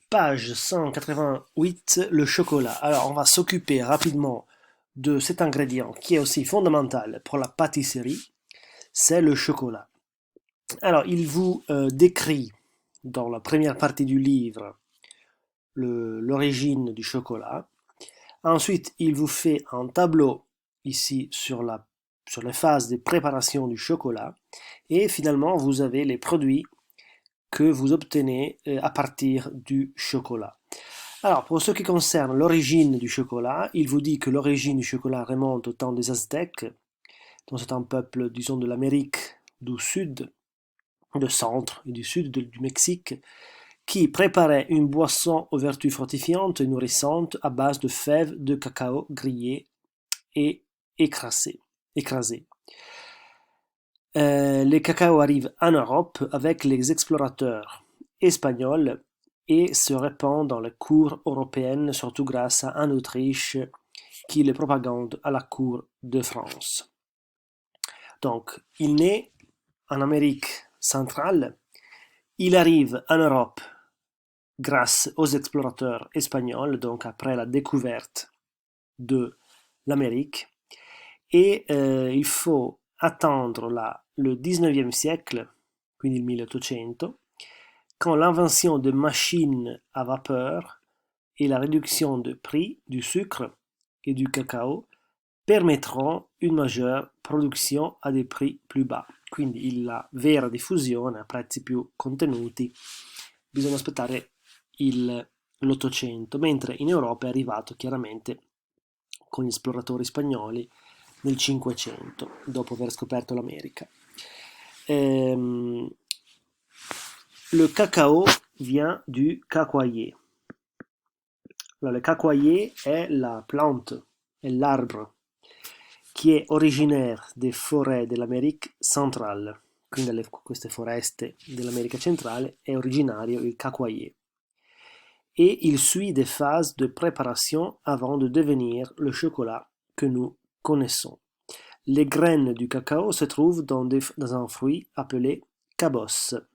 Page 188, le chocolat. Alors, on va s'occuper rapidement de cet ingrédient qui est aussi fondamental pour la pâtisserie, c'est le chocolat. Alors, il vous décrit dans la première partie du livre l'origine du chocolat. Ensuite, il vous fait un tableau ici sur les phases de préparation du chocolat. Et finalement, vous avez les produits que vous obtenez à partir du chocolat. Alors, pour ce qui concerne l'origine du chocolat, il vous dit que l'origine du chocolat remonte au temps des Aztèques, donc c'est un peuple, disons, de l'Amérique du Sud, du centre et du sud du Mexique, qui préparait une boisson aux vertus fortifiantes et nourrissantes à base de fèves de cacao grillées et écrasées. Les cacao arrivent en Europe avec les explorateurs espagnols et se répand dans les cours européennes, surtout grâce à Anne d'Autriche qui les propagande à la cour de France. Donc, il naît en Amérique centrale, il arrive en Europe grâce aux explorateurs espagnols, donc après la découverte de l'Amérique, et il faut attendre le 19e siècle, quindi il 1800, quand l'invention de machines à vapeur et la réduction de prix du sucre et du cacao permettront une majeure produzione a dei prix più bassi. Quindi la vera diffusione a prezzi più contenuti bisogna aspettare l'Ottocento, mentre in Europa è arrivato chiaramente con gli esploratori spagnoli nel Cinquecento, dopo aver scoperto l'America. Le cacao vient du cacoyer. Alors, le cacoyer est la plante, est l'arbre qui è originaire des forêts dell'Amérique centrale, quindi dalle queste foreste dell'America centrale è originario il cacoyer. Et il suit des phases de préparation avant de devenir le chocolat que nous connaissons. Les graines du cacao se trouvent dans un fruit appelé cabosse.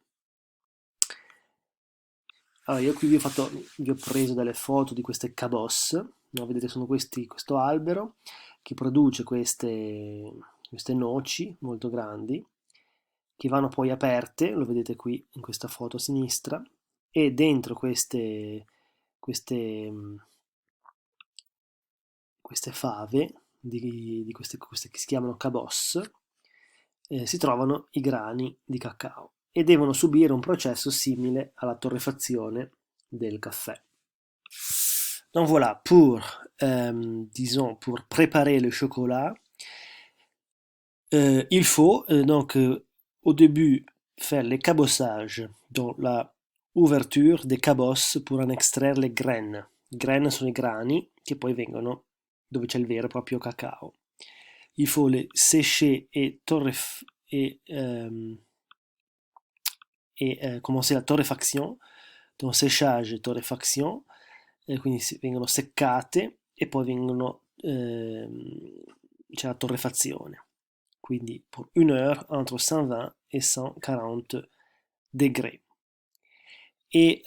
Allora, io qui vi ho preso delle foto di queste cabosse, no? Vedete sono questo albero che produce queste noci molto grandi che vanno poi aperte, lo vedete qui in questa foto a sinistra, e dentro queste, queste fave di queste che si chiamano cabosse, si trovano i grani di cacao e devono subire un processo simile alla torrefazione del caffè. Donc voilà, disons, pour préparer le chocolat, il faut donc au début faire les cabossages, donc la ouverture des cabosses pour en extraire le graines. Graines sono i grani che poi vengono dove c'è il vero e proprio cacao. Il faut les sécher et commencer la torréfaction, donc séchage e torréfaction, quindi vengono seccate e poi c'è la torrefazione, quindi pour 1 heure entre 120 et 140 degrés. Et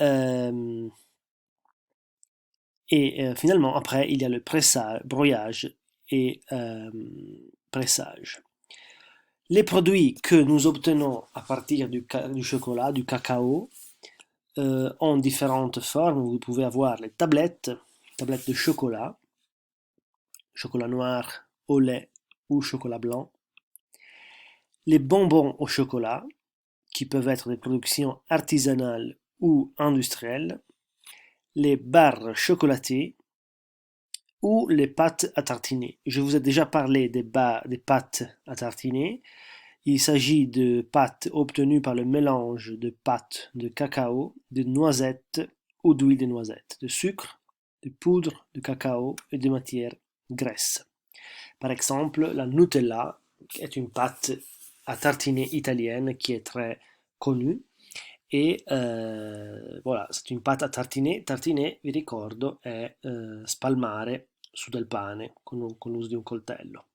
finalement, après, il y a le broyage et pressage. Les produits que nous obtenons à partir du chocolat, du cacao, ont différentes formes. Vous pouvez avoir les tablettes de chocolat noir au lait ou chocolat blanc. Les bonbons au chocolat, qui peuvent être des productions artisanales ou industrielles. Les barres chocolatées ou les pâtes à tartiner. Je vous ai déjà parlé des pâtes à tartiner. Il s'agit de pâtes obtenues par le mélange de pâtes de cacao, de noisettes ou d'huile de noisette, de sucre, de poudre de cacao et de matière graisse. Par exemple, la Nutella est une pâte à tartiner italienne qui est très connue. E voilà, c'est une pâte à tartiner. Tartiner, vi ricordo, è spalmare su del pane con l'uso di un coltello.